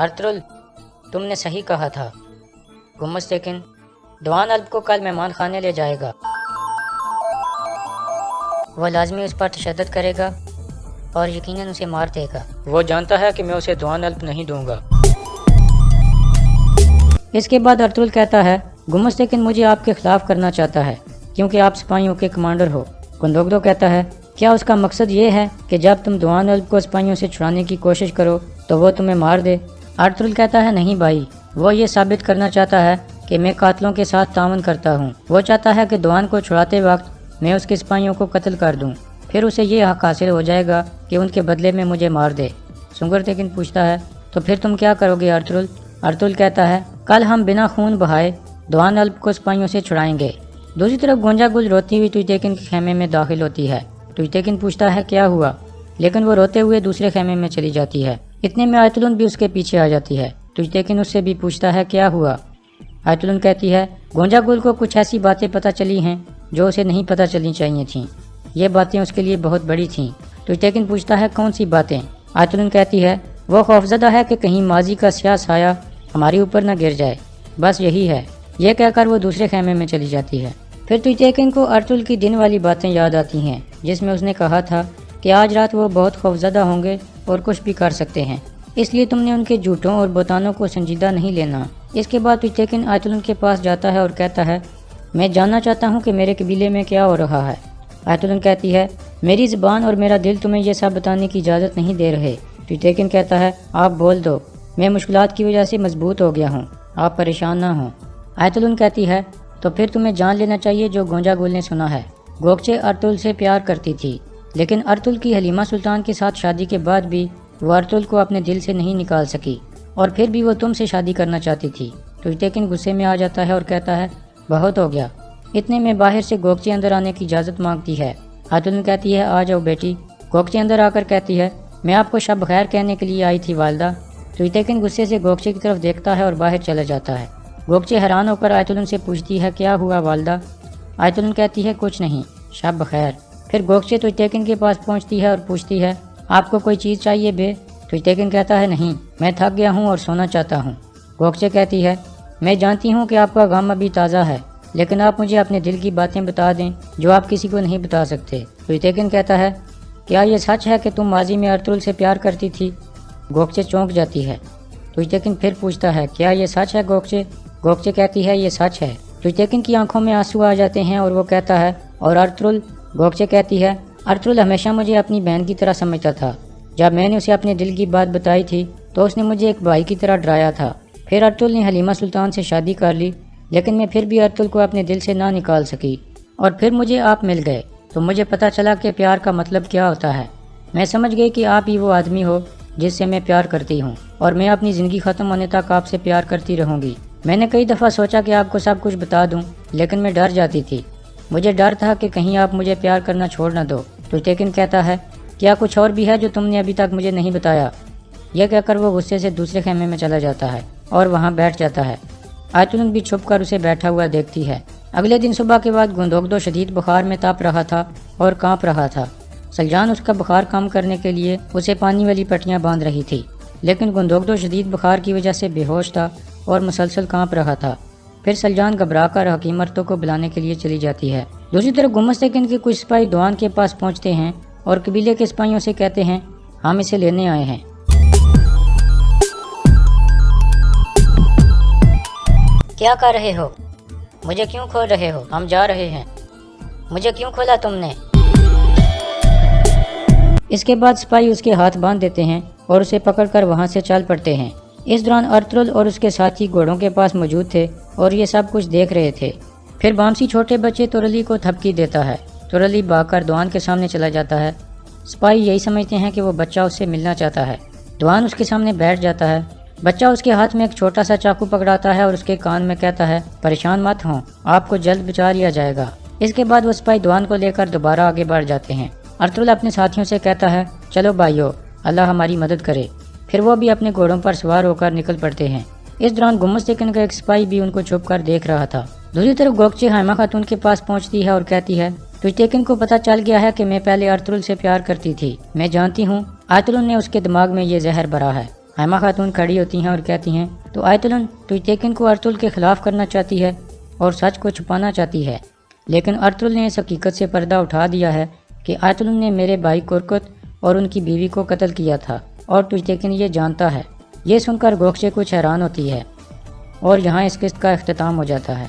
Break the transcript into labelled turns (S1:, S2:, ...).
S1: Ertugrul, تم نے صحیح کہا تھا۔ گمستیکن، دوان الب کو کل مہمان خانے لے جائے گا۔ وہ لازمی اس پر تشدد کرے گا اور یقیناً اسے مار دے گا۔ وہ جانتا ہے کہ میں اسے دوان الب نہیں دوں گا۔ اس کے بعد ارطغرل کہتا ہے، گمستیکن مجھے آپ کے خلاف کرنا چاہتا ہے کیونکہ آپ سپاہیوں کے کمانڈر ہو۔ گندوگدو کہتا ہے، کیا اس کا مقصد یہ ہے کہ جب تم دوان الب کو سپاہیوں سے چھڑانے کی کوشش کرو تو وہ تمہیں مار دے؟ ارطغرل کہتا ہے، نہیں بھائی، وہ یہ ثابت کرنا چاہتا ہے کہ میں قاتلوں کے ساتھ تعاون کرتا ہوں۔ وہ چاہتا ہے کہ دوان کو چھڑاتے وقت میں اس کے سپاہیوں کو قتل کر دوں، پھر اسے یہ حق حاصل ہو جائے گا کہ ان کے بدلے میں مجھے مار دے۔ سنگرتیکن پوچھتا ہے، تو پھر تم کیا کرو گے ارطغرل؟ ارطغرل کہتا ہے، کل ہم بنا خون بہائے دوان الب کو سپاہیوں سے چھڑائیں گے۔ دوسری طرف گونجا گل روتی ہوئی تویتیکن کے خیمے میں داخل ہوتی ہے۔ تویتیکن پوچھتا ہے، کیا ہوا؟ لیکن وہ روتے ہوئے دوسرے خیمے میں چلی جاتی ہے۔ اتنے میں آیتولن بھی اس کے پیچھے آ جاتی ہے۔ تویتیکن اس سے بھی پوچھتا ہے، کیا ہوا؟ آیتولن کہتی ہے، گونجا گل کو کچھ ایسی باتیں پتہ چلی ہیں جو اسے نہیں پتہ چلنی چاہیے تھیں۔ یہ باتیں اس کے لیے بہت بڑی تھیں۔ تویتیکن پوچھتا ہے، کون سی باتیں؟ آیتولن کہتی ہے، وہ خوفزدہ ہے کہ کہیں ماضی کا سیاہ سایہ ہمارے اوپر نہ گر جائے، بس یہی ہے۔ یہ کہہ کر وہ دوسرے خیمے میں چلی جاتی ہے۔ پھر تویتیکن کو ارطغرل کی دن والی باتیں یاد آتی ہیں جس میں اس نے کہا تھا کہ آج رات وہ بہت خوفزدہ ہوں گے اور کچھ بھی کر سکتے ہیں، اس لیے تم نے ان کے جھوٹوں اور بہتانوں کو سنجیدہ نہیں لینا۔ اس کے بعد تویتیکن آیتولن کے پاس جاتا ہے اور کہتا ہے، میں جاننا چاہتا ہوں کہ میرے قبیلے میں کیا ہو رہا ہے۔ آیتولن کہتی ہے، میری زبان اور میرا دل تمہیں یہ سب بتانے کی اجازت نہیں دے رہے۔ تویتیکن کہتا ہے، آپ بول دو، میں مشکلات کی وجہ سے مضبوط ہو گیا ہوں، آپ پریشان نہ ہوں۔ آیتولن کہتی ہے، تو پھر تمہیں جان لینا چاہیے جو گونجا گل نے سنا ہے۔ گوکچے ارطغرل سے پیار کرتی تھی، لیکن ارطغرل کی حلیمہ سلطان کے ساتھ شادی کے بعد بھی وہ ارطغرل کو اپنے دل سے نہیں نکال سکی، اور پھر بھی وہ تم سے شادی کرنا چاہتی تھی۔ تویتیکن غصے میں آ جاتا ہے اور کہتا ہے، بہت ہو گیا۔ اتنے میں باہر سے گوکچے اندر آنے کی اجازت مانگتی ہے۔ آیتولن کہتی ہے، آ جاؤ بیٹی۔ گوکچے اندر آ کر کہتی ہے، میں آپ کو شب خیر کہنے کے لیے آئی تھی والدہ۔ تویتیکن غصے سے گوکچے کی طرف دیکھتا ہے اور باہر چلا جاتا ہے۔ گوکچے حیران ہو کر آیتولن سے پوچھتی ہے، کیا ہوا والدہ؟ آیتولن کہتی ہے، کچھ نہیں، شب بخیر۔ پھر گوکچے تویتیکن کے پاس پہنچتی ہے اور پوچھتی ہے، آپ کو کوئی چیز چاہیے بے؟ تویتیکن کہتا ہے، نہیں، میں تھک گیا ہوں اور سونا چاہتا ہوں۔ گوکچے کہتی ہے، میں جانتی ہوں کہ آپ کا غم ابھی تازہ ہے، لیکن آپ مجھے اپنے دل کی باتیں بتا دیں جو آپ کسی کو نہیں بتا سکتے۔ تویتیکن کہتا ہے، کیا یہ سچ ہے کہ تم ماضی میں ارطغرل سے پیار کرتی تھی؟ گوکچے چونک جاتی ہے۔ تویتیکن پھر پوچھتا ہے، کیا یہ سچ ہے گوکچے؟ گوکچے کہتی ہے، یہ سچ ہے۔ تویتیکن کی آنکھوں میں آنسو آ جاتے ہیں اور وہ کہتا ہے، اور ارطغرل؟ گوکچے کہتی ہے، ارطغرل ہمیشہ مجھے اپنی بہن کی طرح سمجھتا تھا۔ جب میں نے اسے اپنے دل کی بات بتائی تھی تو اس نے مجھے ایک بھائی کی طرح ڈرایا تھا۔ پھر ارطغرل نے حلیمہ سلطان سے شادی کر لی، لیکن میں پھر بھی ارطغرل کو اپنے دل سے نہ نکال سکی، اور پھر مجھے آپ مل گئے تو مجھے پتہ چلا کہ پیار کا مطلب کیا ہوتا ہے۔ میں سمجھ گئی کہ آپ ہی وہ آدمی ہو جس سے میں پیار کرتی ہوں، اور میں اپنی زندگی ختم ہونے تک آپ سے پیار کرتی رہوں گی۔ میں نے کئی دفعہ سوچا کہ آپ کو سب کچھ بتا دوں، لیکن میں ڈر جاتی تھی۔ مجھے ڈر تھا کہ کہیں آپ مجھے پیار کرنا چھوڑ نہ دو۔ تویتیکن کہتا ہے، کیا کچھ اور بھی ہے جو تم نے ابھی تک مجھے نہیں بتایا؟ یہ کہہ کر وہ غصے سے دوسرے خیمے میں چلا جاتا ہے اور وہاں بیٹھ جاتا ہے۔ آیتولن بھی چھپ کر اسے بیٹھا ہوا دیکھتی ہے۔ اگلے دن صبح کے بعد گندوگدو شدید بخار میں تپ رہا تھا اور کانپ رہا تھا۔ سلجان اس کا بخار کم کرنے کے لیے اسے پانی والی پٹیاں باندھ رہی تھی، لیکن گندوگدو شدید بخار کی وجہ سے بے ہوش تھا اور مسلسل کانپ رہا تھا۔ پھر سلجان گھبرا کر حکیم ارطغرل کو بلانے کے لیے چلی جاتی ہے۔ دوسری طرف گمستیکن کے کچھ سپاہی دوان کے پاس پہنچتے ہیں اور قبیلے کے سپاہیوں سے کہتے ہیں، ہم اسے لینے آئے ہیں۔ کیا کر رہے ہو؟ مجھے کیوں کھول رہے ہو؟ ہم جا رہے ہیں۔ مجھے کیوں کھولا تم نے؟ اس کے بعد سپاہی اس کے ہاتھ باندھ دیتے ہیں اور اسے پکڑ کر وہاں سے چل پڑتے ہیں۔ اس دوران ارطغرل اور اس کے ساتھی گھوڑوں کے پاس موجود تھے اور یہ سب کچھ دیکھ رہے تھے۔ پھر بامسی چھوٹے بچے تورلی کو تھپکی دیتا ہے۔ تورلی بھاگ کر دوان کے سامنے چلا جاتا ہے۔ سپاہی یہی سمجھتے ہیں کہ وہ بچہ اس سے ملنا چاہتا ہے۔ دوان اس کے سامنے بیٹھ جاتا ہے۔ بچہ اس کے ہاتھ میں ایک چھوٹا سا چاقو پکڑاتا ہے اور اس کے کان میں کہتا ہے، پریشان مت ہوں، آپ کو جلد بچا لیا جائے گا۔ اس کے بعد وہ سپاہی دوان کو لے کر دوبارہ آگے بڑھ جاتے ہیں۔ ارطغرل اپنے ساتھیوں سے کہتا ہے، چلو بھائیو، اللہ ہماری مدد کرے۔ پھر وہ بھی اپنے گھوڑوں پر سوار ہو کر نکل پڑتے ہیں۔ اس دوران گمستیکن کا ایک سپاہی بھی ان کو چھپ کر دیکھ رہا تھا۔ دوسری طرف گوکچے حائمہ خاتون کے پاس پہنچتی ہے اور کہتی ہے، تویتیکن کو پتہ چل گیا ہے کہ میں پہلے ارطغرل سے پیار کرتی تھی۔ میں جانتی ہوں آیتولن نے اس کے دماغ میں یہ زہر بھرا ہے۔ حائمہ خاتون کھڑی ہوتی ہیں اور کہتی ہیں تو آیت اللہ تجتیکن کو ارطغرل کے خلاف کرنا چاہتی ہے اور سچ کو چھپانا چاہتی ہے، لیکن ارطغرل نے اس حقیقت سے پردہ اٹھا دیا ہے کہ آیت اللہ نے میرے بھائی کرکت اور ان کی بیوی کو قتل کیا تھا اور تجتیکن یہ جانتا ہے۔ یہ سن کر گوکچے کچھ حیران ہوتی ہے اور یہاں اس قسط کا اختتام ہو جاتا ہے۔